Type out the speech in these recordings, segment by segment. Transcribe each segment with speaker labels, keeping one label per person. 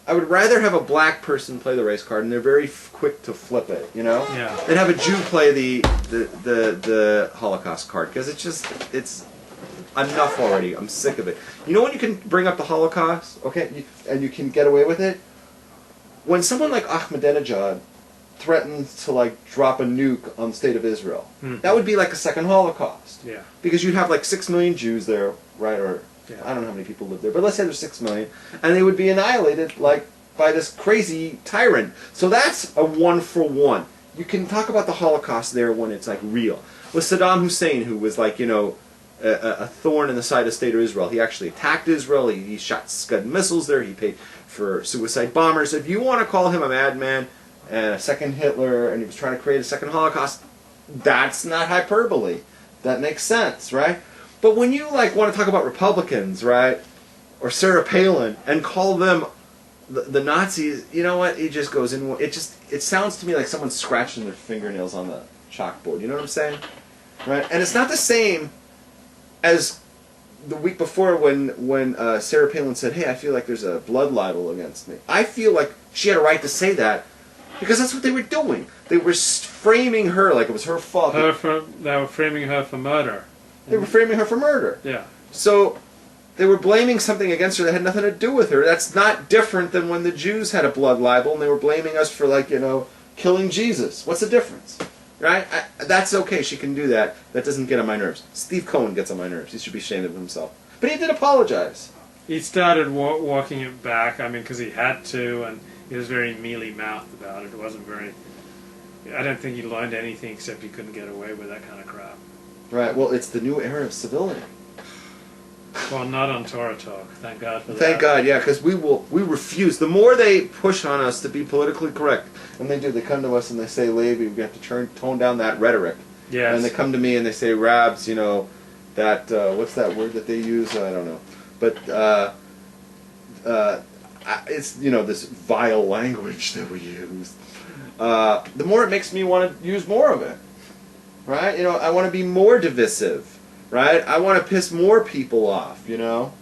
Speaker 1: I would rather have a black person play the race card, and they're very quick to flip it, you know?
Speaker 2: Yeah.
Speaker 1: Than have a Jew play the Holocaust card, because it's enough already. I'm sick of it. You know when you can bring up the Holocaust, okay, and you can get away with it? When someone like Ahmadinejad threatens to like drop a nuke on the state of Israel, that would be like a second Holocaust.
Speaker 2: Yeah.
Speaker 1: Because you'd have like 6 million Jews there, right? Or I don't know how many people live there, but let's say there's 6 million, and they would be annihilated like by this crazy tyrant. So that's a 1-for-1. You can talk about the Holocaust there when it's like real. With Saddam Hussein, who was like, you know, a thorn in the side of the state of Israel. He actually attacked Israel. He shot Scud missiles there. He paid for suicide bombers. If you want to call him a madman and a second Hitler, and he was trying to create a second Holocaust, that's not hyperbole. That makes sense, right? But when you like want to talk about Republicans, right, or Sarah Palin, and call them the Nazis, you know what? It just goes in. It sounds to me like someone's scratching their fingernails on the chalkboard. You know what I'm saying? Right? And it's not the same as the week before when Sarah Palin said, "Hey, I feel like there's a blood libel against me." I feel like she had a right to say that because that's what they were doing. They were framing her like it was her fault.
Speaker 2: They were framing her for murder.
Speaker 1: They were framing her for murder.
Speaker 2: Yeah.
Speaker 1: So they were blaming something against her that had nothing to do with her. That's not different than when the Jews had a blood libel and they were blaming us for, like, you know, killing Jesus. What's the difference? Right? That's okay. She can do that. That doesn't get on my nerves. Steve Cohen gets on my nerves. He should be ashamed of himself. But he did apologize.
Speaker 2: He started walking it back, I mean, because he had to, and he was very mealy-mouthed about it. It wasn't very... I don't think he learned anything except he couldn't get away with that kind of crap.
Speaker 1: Right. Well, it's the new era of civility.
Speaker 2: Well, not on Torah Talk. Thank God for that.
Speaker 1: Thank God, yeah, because we refuse. The more they push on us to be politically correct, and they do, they come to us and they say, Levi, we have to tone down that rhetoric.
Speaker 2: Yes.
Speaker 1: And they come to me and they say, Rabs, you know, that, what's that word that they use? I don't know. But it's, you know, this vile language that we use. The more it makes me want to use more of it. Right? You know, I want to be more divisive. Right? I want to piss more people off, you know?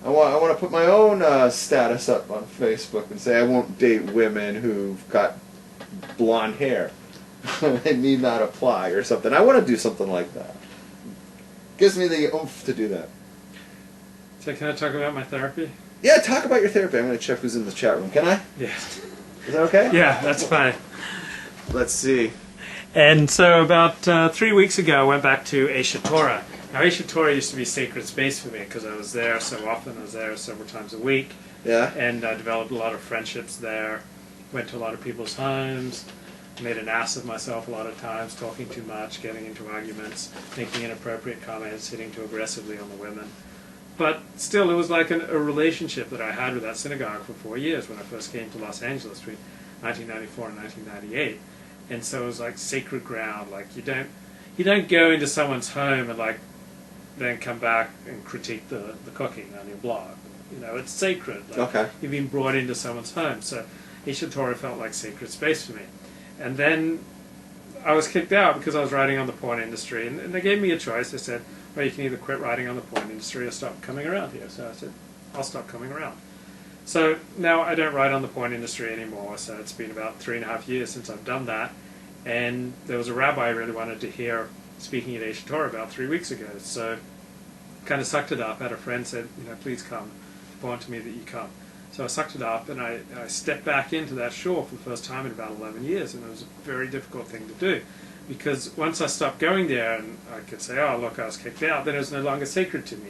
Speaker 1: I want to put my own status up on Facebook and say I won't date women who've got blonde hair. They need not apply or something. I want to do something like that. Gives me the oomph to do that.
Speaker 2: So can I talk about my therapy?
Speaker 1: Yeah, talk about your therapy. I'm going to check who's in the chat room. Can I?
Speaker 2: Yeah.
Speaker 1: Is that okay?
Speaker 2: Yeah, that's fine.
Speaker 1: Let's see.
Speaker 2: And so about 3 weeks ago, I went back to Asia Torah. Now, Asia Torah used to be a sacred space for me because I was there so often. I was there several times a week.
Speaker 1: Yeah.
Speaker 2: And I developed a lot of friendships there. Went to a lot of people's homes. Made an ass of myself a lot of times, talking too much, getting into arguments, making inappropriate comments, hitting too aggressively on the women. But still, it was like a relationship that I had with that synagogue for 4 years when I first came to Los Angeles between 1994 and 1998. And so it was like sacred ground. Like you don't go into someone's home and like then come back and critique the cooking on your blog. You know, it's sacred. Like,
Speaker 1: okay.
Speaker 2: You've been brought into someone's home. So Asia Torah felt like sacred space for me. And then I was kicked out because I was writing on the porn industry. And they gave me a choice. They said, well, you can either quit writing on the porn industry or stop coming around here. So I said, I'll stop coming around. So now I don't write on the porn industry anymore. So it's been about 3.5 years since I've done that. And there was a rabbi I really wanted to hear speaking at Asia Torah about 3 weeks ago. So kind of sucked it up. I had a friend said, you know, please come. Important to me that you come. So I sucked it up and I stepped back into that shore for the first time in about 11 years. And it was a very difficult thing to do. Because once I stopped going there and I could say, oh, look, I was kicked out, then it was no longer sacred to me.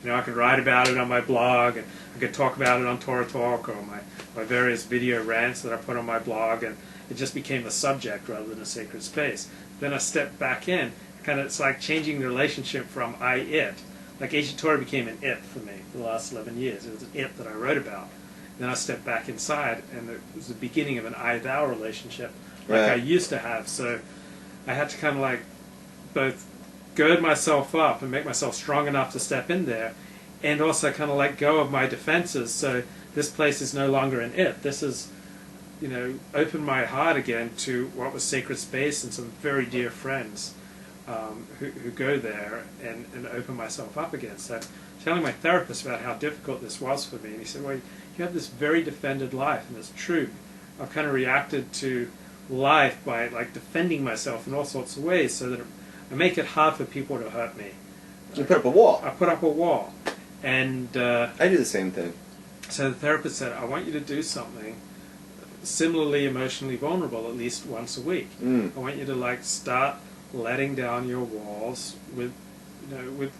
Speaker 2: You know, I could write about it on my blog and I could talk about it on Torah Talk or my various video rants that I put on my blog, and it just became a subject rather than a sacred space. Then I stepped back in. It's like changing the relationship from I-it. Like Asia Torah became an it for me for the last 11 years. It was an it that I wrote about. Then I stepped back inside and it was the beginning of an I-thou relationship like I used to have. So I had to kind of like both gird myself up and make myself strong enough to step in there, and also kind of let go of my defenses. So this place is no longer an it. This is, you know, open my heart again to what was sacred space and some very dear friends who go there, and open myself up again. So telling my therapist about how difficult this was for me, and he said, well, you you have this very defended life, and it's true. I've kind of reacted to life by like defending myself in all sorts of ways, so that I make it hard for people to hurt me.
Speaker 1: You put up a wall.
Speaker 2: I put up a wall, and
Speaker 1: I do the same thing.
Speaker 2: So the therapist said, "I want you to do something similarly emotionally vulnerable at least once a week. I want you to like start letting down your walls with,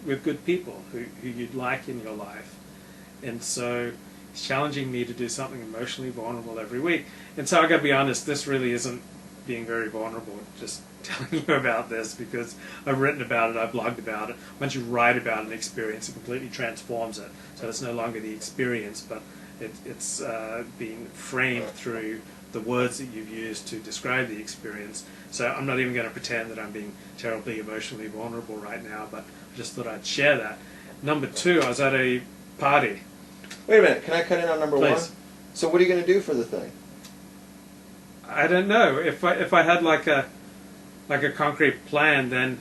Speaker 2: with good people who you'd like in your life." And so he's challenging me to do something emotionally vulnerable every week. And so I got to be honest, this really isn't being very vulnerable, just telling you about this, because I've written about it, I've blogged about it. Once you write about an experience, it completely transforms it. So it's no longer the experience, but it's being framed through the words that you've used to describe the experience. So I'm not even going to pretend that I'm being terribly emotionally vulnerable right now, but I just thought I'd share that. Number two, I was at a party.
Speaker 1: Wait a minute, can I cut in on number
Speaker 2: Please.
Speaker 1: one? So what are you going to do for the thing?
Speaker 2: I don't know. If I had like a concrete plan, then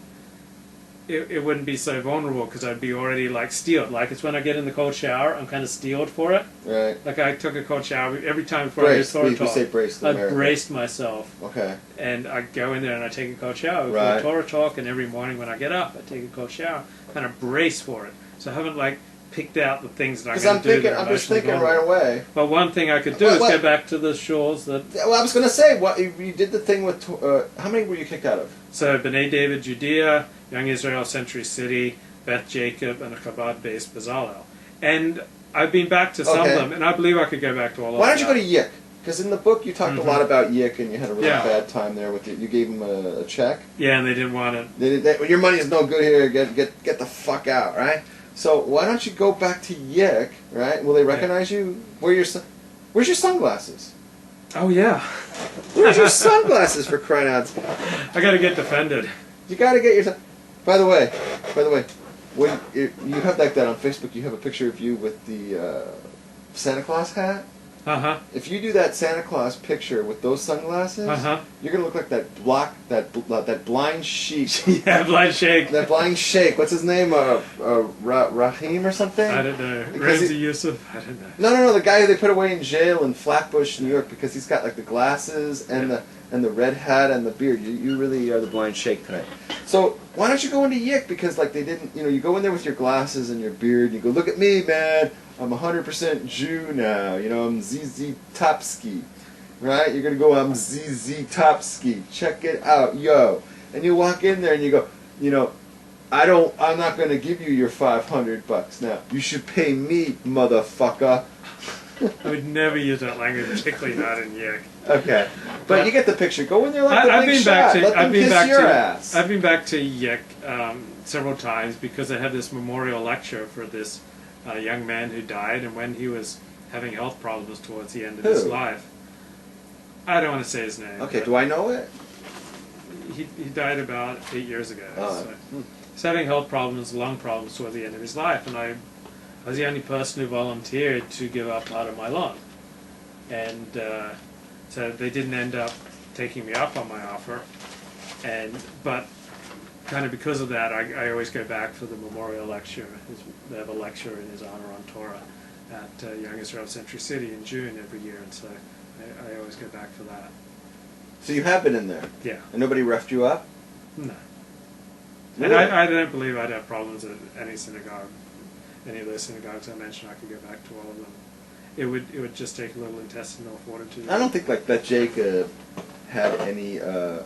Speaker 2: it wouldn't be so vulnerable, because I'd be already like steeled. Like it's when I get in the cold shower, I'm kind of steeled for it.
Speaker 1: Right.
Speaker 2: Like I took a cold shower every time before I do Torah talk.
Speaker 1: We say brace.
Speaker 2: I braced myself.
Speaker 1: Okay.
Speaker 2: And I go in there and I take a cold shower before
Speaker 1: Right.
Speaker 2: Torah talk, and every morning when I get up, I take a cold shower, kind of brace for it. So I haven't like picked out the things that I'm going to do.
Speaker 1: Because I'm just thinking right away.
Speaker 2: But one thing I could do is go back to the shores that.
Speaker 1: Well, I was going to say, what you did the thing with. How many were you kicked out of?
Speaker 2: So B'nai David, Judea, Young Israel, Century City, Beth Jacob, and a Chabad-based Bezalel. And I've been back to some of them, and I believe I could go back to all of them.
Speaker 1: Why don't you go to Yik? Because in the book you talked a lot about Yik, and you had a really bad time there with it. You gave them a check.
Speaker 2: Yeah, and they didn't want it.
Speaker 1: Your money is no good here. Get the fuck out, right? So why don't you go back to Yik, right? Will they recognize you? Where's your sunglasses?
Speaker 2: Oh yeah.
Speaker 1: Where's your sunglasses, for crying out?
Speaker 2: I got to get defended.
Speaker 1: You got to get your. By the way, when you have that on Facebook, you have a picture of you with the Santa Claus hat. If you do that Santa Claus picture with those sunglasses, you're gonna look like that blind sheik.
Speaker 2: Yeah, blind sheik.
Speaker 1: That blind sheik. What's his name? Rahim or something?
Speaker 2: I don't know. Ramsey Yusuf. I don't know.
Speaker 1: No. The guy who they put away in jail in Flatbush, New York, because he's got like the glasses and the red hat and the beard. You really are the blind sheik tonight. So why don't you go into Yik? Because like they didn't, you go in there with your glasses and your beard. And you go, look at me, man. I'm 100% Jew now. I'm ZZ Topsky, right? You're gonna go, I'm ZZ Topsky. Check it out, yo. And you walk in there and you go, I'm not gonna give you your $500 now. You should pay me, motherfucker.
Speaker 2: I would never use that language, particularly not in Yik.
Speaker 1: Okay, but you get the picture. Go in there like the
Speaker 2: I've
Speaker 1: big
Speaker 2: been
Speaker 1: shot.
Speaker 2: back to,
Speaker 1: Let them
Speaker 2: I've been
Speaker 1: kiss
Speaker 2: back
Speaker 1: your
Speaker 2: to,
Speaker 1: ass.
Speaker 2: I've been back to Yik several times because they had this memorial lecture for this young man who died, and when he was having health problems towards the end of his life. I don't want to say his name.
Speaker 1: Okay, do I know it?
Speaker 2: He died about 8 years ago.
Speaker 1: Oh.
Speaker 2: So he's having health problems, lung problems towards the end of his life, and I was the only person who volunteered to give up part of my lung. And so they didn't end up taking me up on my offer. But kind of because of that, I always go back for the memorial lecture. They have a lecture in his honor on Torah at Young Israel Century City in June every year, and so I always go back for that.
Speaker 1: So you have been in there?
Speaker 2: Yeah.
Speaker 1: And nobody roughed you up?
Speaker 2: No.
Speaker 1: Really?
Speaker 2: And I don't believe I'd have problems at any synagogue. Any of those synagogues I mentioned, I could go back to all of them. It would just take a little intestinal fortitude.
Speaker 1: I don't think like that Jacob had any,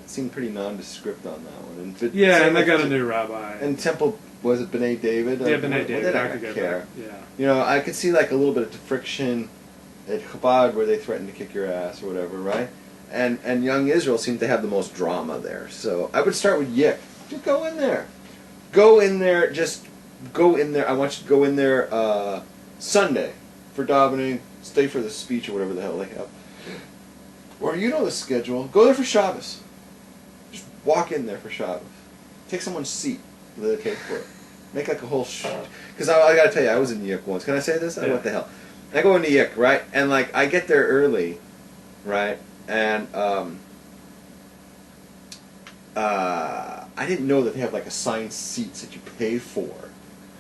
Speaker 1: seemed pretty nondescript on that one. And
Speaker 2: and they got a new rabbi.
Speaker 1: And Temple, was it B'nai David?
Speaker 2: Yeah, B'nai David.
Speaker 1: I
Speaker 2: could go
Speaker 1: care.
Speaker 2: back. Yeah.
Speaker 1: I could see like a little bit of friction at Chabad where they threatened to kick your ass or whatever, right? And Young Israel seemed to have the most drama there. So I would start with Yik. Just go in there. Go in there, just go in there. I want you to go in there Sunday for davening, stay for the speech or whatever the hell they have. Or you know the schedule. Go there for Shabbos. Just walk in there for Shabbos. Take someone's seat that they take for it. Make like a whole because I gotta tell you, I was in Yik once. Can I say this?
Speaker 2: Yeah.
Speaker 1: What the hell? I go into Yik, right? And like I get there early, right? And I didn't know that they have like assigned seats that you pay for.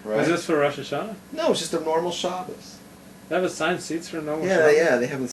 Speaker 1: Right?
Speaker 2: Was this for Rosh Hashanah?
Speaker 1: No, it's just a normal Shabbos.
Speaker 2: They have assigned seats for a normal
Speaker 1: Yeah,
Speaker 2: show?
Speaker 1: yeah, they haven't